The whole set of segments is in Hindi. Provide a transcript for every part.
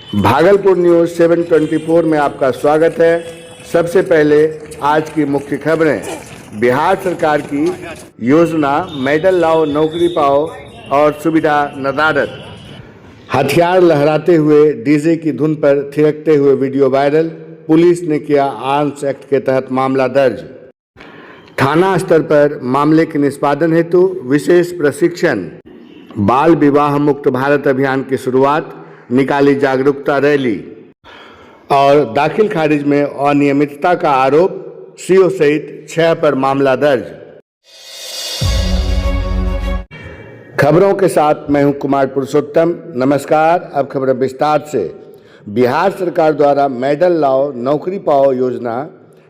भागलपुर न्यूज़ 724 में आपका स्वागत है। सबसे पहले आज की मुख्य खबरें। बिहार सरकार की योजना मेडल लाओ नौकरी पाओ और सुविधा नदारद। हथियार लहराते हुए डीजे की धुन पर थिरकते हुए वीडियो वायरल। पुलिस ने किया आर्म्स एक्ट के तहत मामला दर्ज। थाना स्तर पर मामले के निष्पादन हेतु विशेष प्रशिक्षण। बाल विवाह मुक्त भारत अभियान की शुरुआत, निकाली जागरूकता रैली। और दाखिल खारिज में अनियमितता का आरोप, सीओ सहित 6 पर मामला दर्ज। खबरों के साथ मैं हूं कुमार पुरुषोत्तम। नमस्कार। अब खबरें विस्तार से। बिहार सरकार द्वारा मेडल लाओ नौकरी पाओ योजना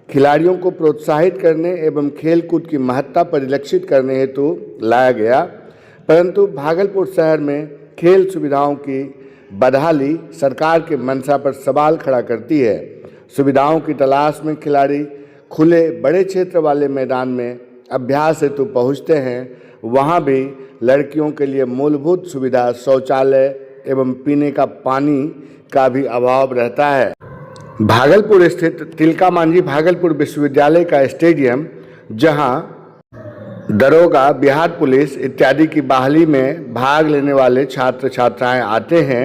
खिलाड़ियों को प्रोत्साहित करने एवं खेलकूद की महत्ता परिलक्षित करने हेतु लाया गया, परंतु भागलपुर शहर में खेल सुविधाओं की बदहाली सरकार के मंशा पर सवाल खड़ा करती है। सुविधाओं की तलाश में खिलाड़ी खुले बड़े क्षेत्र वाले मैदान में अभ्यास हेतु पहुंचते हैं। वहां भी लड़कियों के लिए मूलभूत सुविधा शौचालय एवं पीने का पानी का भी अभाव रहता है। भागलपुर स्थित तिलका मांझी भागलपुर विश्वविद्यालय का स्टेडियम, जहां दरोगा, बिहार पुलिस इत्यादि की बहाली में भाग लेने वाले छात्र छात्राएं आते हैं,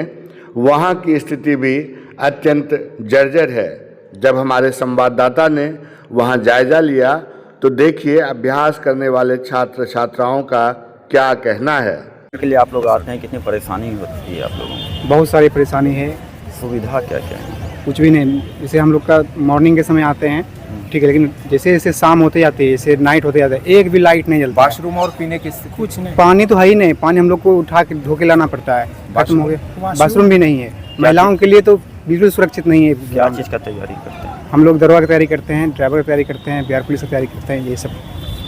वहां की स्थिति भी अत्यंत जर्जर है। जब हमारे संवाददाता ने वहां जायजा लिया तो देखिए अभ्यास करने वाले छात्र छात्राओं का क्या कहना है। के लिए आप लोग आते हैं, कितनी परेशानी होती है आप लोगों को? बहुत सारी परेशानी है। सुविधा क्या क्या है? कुछ भी नहीं। जैसे हम लोग का मॉर्निंग के समय आते हैं, ठीक है, लेकिन जैसे जैसे शाम होते जाती है, जैसे नाइट होते जाता है, एक भी लाइट नहीं जलता। वाशरूम और पीने की कुछ नहीं, पानी तो है ही नहीं। पानी हम लोग को उठा के धो के लाना पड़ता है। खत्म हो गया। वाशरूम भी नहीं है। महिलाओं के लिए तो बिल्कुल सुरक्षित नहीं है। क्या चीज़ का तैयारी करते हैं? हम लोग दरोगा की तैयारी करते हैं, ड्राइवर की तैयारी करते हैं, बिहार पुलिस की तैयारी करते हैं, ये सब।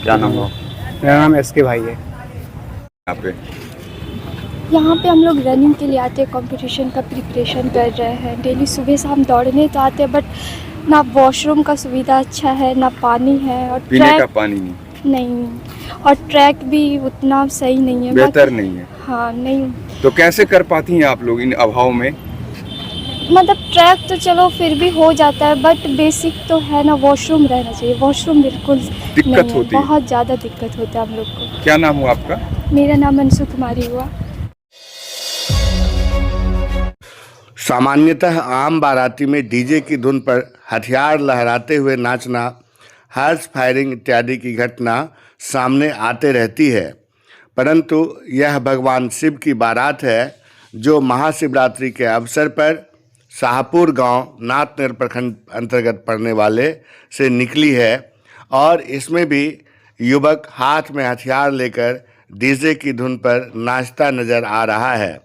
क्या नाम हो? मेरा नाम SK भाई है। यहाँ पे हम लोग रनिंग के लिए आते हैं, कंपटीशन का प्रिपरेशन कर रहे हैं। डेली सुबह शाम दौड़ने तो आते हैं, बट ना वॉशरूम का सुविधा अच्छा है, ना पानी है, और पीने का पानी नहीं, और ट्रैक भी उतना सही नहीं है, बेहतर नहीं है। हाँ, नहीं। तो कैसे कर पाती हैं आप लोग इन अभाव में? मतलब ट्रैक तो चलो फिर भी हो जाता है, बट बेसिक तो है ना, वॉशरूम रहना चाहिए। वॉशरूम बिल्कुल दिक्कत होती है, बहुत ज़्यादा दिक्कत होता है हम लोग को। क्या नाम हुआ आपका? मेरा नाम अंशु कुमारी हुआ। सामान्यतः आम बाराती में डीजे की धुन पर हथियार लहराते हुए नाचना, हर्ष फायरिंग इत्यादि की घटना सामने आते रहती है, परंतु यह भगवान शिव की बारात है जो महाशिवरात्रि के अवसर पर शाहपुर गांव नाथनेर प्रखंड अंतर्गत पड़ने वाले से निकली है, और इसमें भी युवक हाथ में हथियार लेकर डीजे की धुन पर नाचता नजर आ रहा है।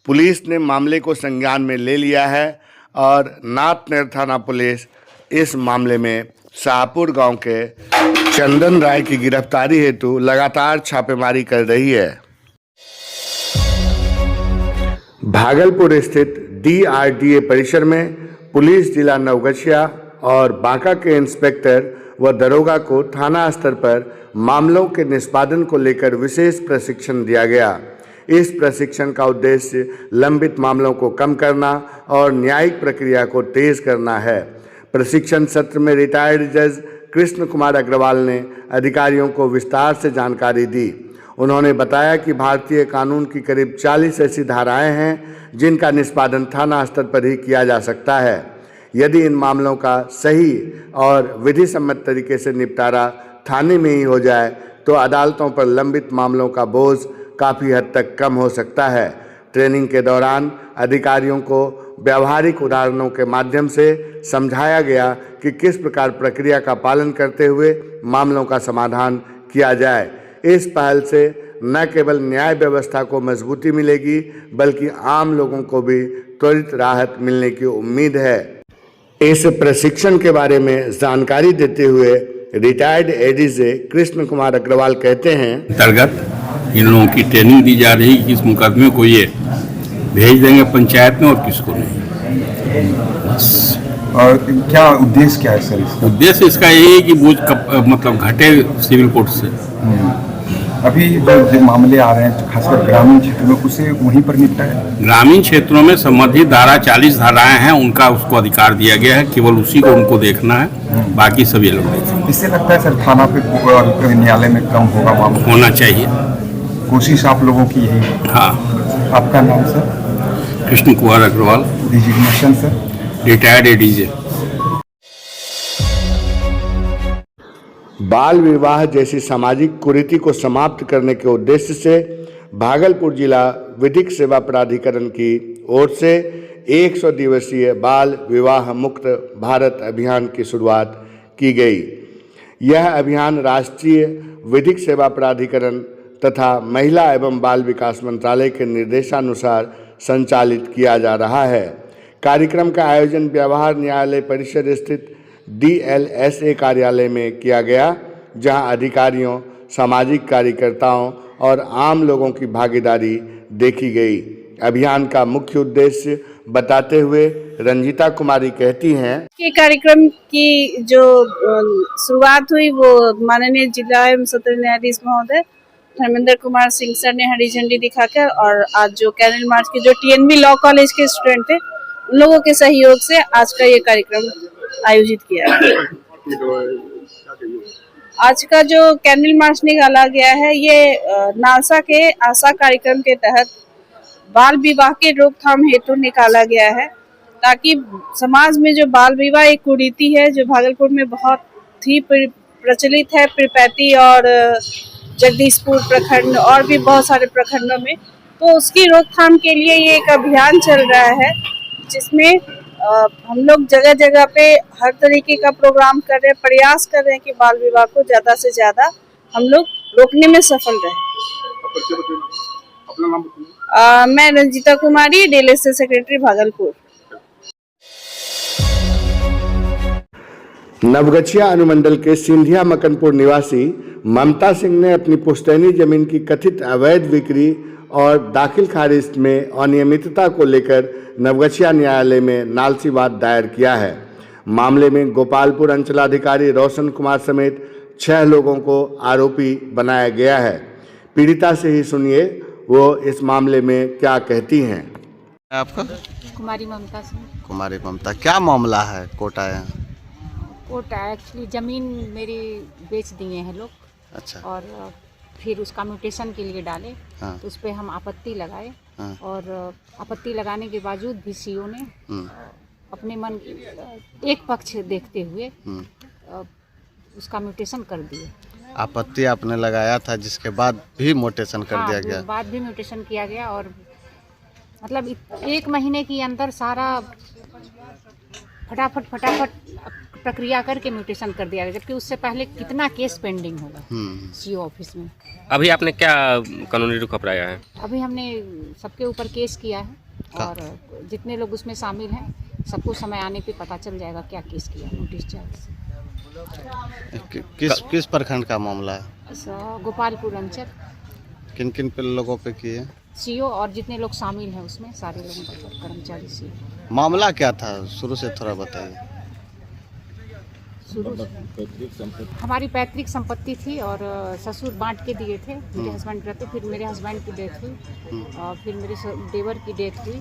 पुलिस ने मामले को संज्ञान में ले लिया है और नाथनेर थाना पुलिस इस मामले में शाहपुर गांव के चंदन राय की गिरफ्तारी हेतु लगातार छापेमारी कर रही है। भागलपुर स्थित DRDA परिसर में पुलिस जिला नवगछिया और बांका के इंस्पेक्टर व दरोगा को थाना स्तर पर मामलों के निष्पादन को लेकर विशेष प्रशिक्षण दिया गया। इस प्रशिक्षण का उद्देश्य लंबित मामलों को कम करना और न्यायिक प्रक्रिया को तेज करना है। प्रशिक्षण सत्र में रिटायर्ड जज कृष्ण कुमार अग्रवाल ने अधिकारियों को विस्तार से जानकारी दी। उन्होंने बताया कि भारतीय कानून की करीब 40 ऐसी धाराएं हैं जिनका निष्पादन थाना स्तर पर ही किया जा सकता है। यदि इन मामलों का सही और विधि सम्मत तरीके से निपटारा थाने में ही हो जाए तो अदालतों पर लंबित मामलों का बोझ काफ़ी हद तक कम हो सकता है। ट्रेनिंग के दौरान अधिकारियों को व्यावहारिक उदाहरणों के माध्यम से समझाया गया कि किस प्रकार प्रक्रिया का पालन करते हुए मामलों का समाधान किया जाए। इस पहल से न केवल न्याय व्यवस्था को मजबूती मिलेगी, बल्कि आम लोगों को भी त्वरित राहत मिलने की उम्मीद है। इस प्रशिक्षण के बारे में जानकारी देते हुए रिटायर्ड ADJ कृष्ण कुमार अग्रवाल कहते हैं, अंतर्गत इन लोगों की ट्रेनिंग दी जा रही है कि इस मुकदमे को ये भेज देंगे पंचायत में और किसको नहीं। और क्या उद्देश्य क्या है सर इसका? उद्देश्य इसका यही है कि बोझ मतलब घटे सिविल कोर्ट से। अभी जो मामले आ रहे हैं खासकर ग्रामीण क्षेत्र में उसे वहीं पर निपटा है। ग्रामीण क्षेत्रों में संबंधित धारा 40 धाराएं हैं, उनका उसको अधिकार दिया गया है, केवल उसी को उनको देखना है, बाकी सभी लोग देखेंगे। इससे लगता है सर थाना पे और न्यायालय में कम होगा मामला, होना चाहिए। कोशिश आप लोगों की यही है। हाँ। आपका नाम sir? Krishna Kumar Agarwal, designation sir? Retired ADJ. बाल विवाह जैसी सामाजिक कुरीति को समाप्त करने के उद्देश्य से भागलपुर जिला विधिक सेवा प्राधिकरण की ओर से 100 दिवसीय बाल विवाह मुक्त भारत अभियान की शुरुआत की गई। यह अभियान राष्ट्रीय विधिक सेवा प्राधिकरण तथा महिला एवं बाल विकास मंत्रालय के निर्देशानुसार संचालित किया जा रहा है। कार्यक्रम का आयोजन व्यवहार न्यायालय परिसर स्थित DLSA कार्यालय में किया गया, जहां अधिकारियों, सामाजिक कार्यकर्ताओं और आम लोगों की भागीदारी देखी गई। अभियान का मुख्य उद्देश्य बताते हुए रंजीता कुमारी कहती हैं के कार्यक्रम की जो शुरुआत हुई वो माननीय जिला एवं सत्र न्यायाधीश महोदय धर्मेंद्र कुमार सिंह सर ने हरी झंडी दिखाकर, और आज जो कैरल मार्च के जो TNB लॉ कॉलेज के स्टूडेंट थे उन लोगों के सहयोग से आज का ये कार्यक्रम आयोजित किया। आज का जो कैंडल मार्च निकाला गया है ये नालसा के आशा कार्यक्रम के तहत बाल विवाह के रोकथाम हेतु निकाला गया है, ताकि समाज में जो बाल विवाह एक कुरीति है जो भागलपुर में बहुत ही प्रचलित है, पिरपैती और जगदीशपुर प्रखंड और भी बहुत सारे प्रखंडों में, तो उसकी रोकथाम के लिए ये एक अभियान चल रहा है, जिसमें हम लोग जगह जगह पे हर तरीके का प्रोग्राम कर रहे हैं, प्रयास कर रहे हैं कि बाल विवाह को ज्यादा से ज्यादा हम लोग रोकने में सफल रहे। मैं रंजीता कुमारी, DLSA सेक्रेटरी भागलपुर। नवगछिया अनुमंडल के सिंधिया मकनपुर निवासी ममता सिंह ने अपनी पुश्तैनी जमीन की कथित अवैध बिक्री और दाखिल खारिज में अनियमितता को लेकर नवगछिया न्यायालय में नालसीवाद दायर किया है। मामले में गोपालपुर अंचलाधिकारी रोशन कुमार समेत 6 लोगों को आरोपी बनाया गया है। पीड़िता से ही सुनिए वो इस मामले में क्या कहती हैं। आपका? कुमारी ममता सिंह। कुमारी ममता, क्या मामला है? कोर्ट आया? कोर्ट एक्चुअली ज़मीन मेरी बेच दिए हैं लोग। अच्छा। और फिर उसका म्यूटेशन के लिए डाले। हाँ। तो उस पर हम आपत्ति लगाए। हाँ। और आपत्ति लगाने के बावजूद भी CO ने अपने मन एक पक्ष देखते हुए उसका म्यूटेशन कर दिए। आपत्ति आपने लगाया था, जिसके बाद भी म्यूटेशन कर दिया गया? बाद भी म्यूटेशन किया गया, और मतलब 1 महीने के अंदर सारा फटाफट प्रक्रिया करके म्यूटेशन कर दिया गया, जबकि उससे पहले कितना केस पेंडिंग होगा CO ऑफिस में। अभी आपने क्या कानूनी रुख अपनाया है? अभी हमने सबके ऊपर केस किया है, और जितने लोग उसमें शामिल हैं सबको समय आने पे पता चल जाएगा क्या केस किया, नोटिस जाएगा। किस प्रखंड का मामला है? गोपालपुर अंचल। किन किन लोगों पे किए? CO और जितने लोग शामिल हैं उसमें सारे लोगों पर, कर्मचारी CO। मामला क्या था शुरू से थोड़ा बताइए। हमारी पैतृक संपत्ति थी, और ससुर बांट के दिए थे, मेरे हस्बैंड रहते, फिर मेरे हस्बैंड की डेथ हुई, और फिर मेरे देवर की डेथ हुई।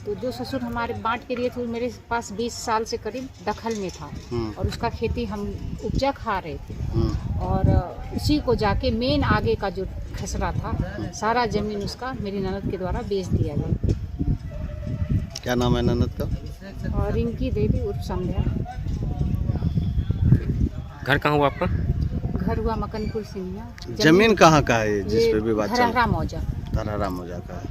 तो जो ससुर हमारे बांट के दिए थे मेरे पास 20 साल से करीब दखल में था, और उसका खेती हम उपजा खा रहे थे, और उसी को जाके मेन आगे का जो खसरा था सारा जमीन उसका मेरी ननद के द्वारा बेच दिया गया। क्या नाम है ननद का? और रिंकी देवी उर्फ संध्या। घर कहाँ हुआ आपका? घर हुआ मकनपुर सिंधिया। जमीन कहाँ का है जिस पे भी बात चल रही है? धरहरा मौजा। धरहरा मौजा का है।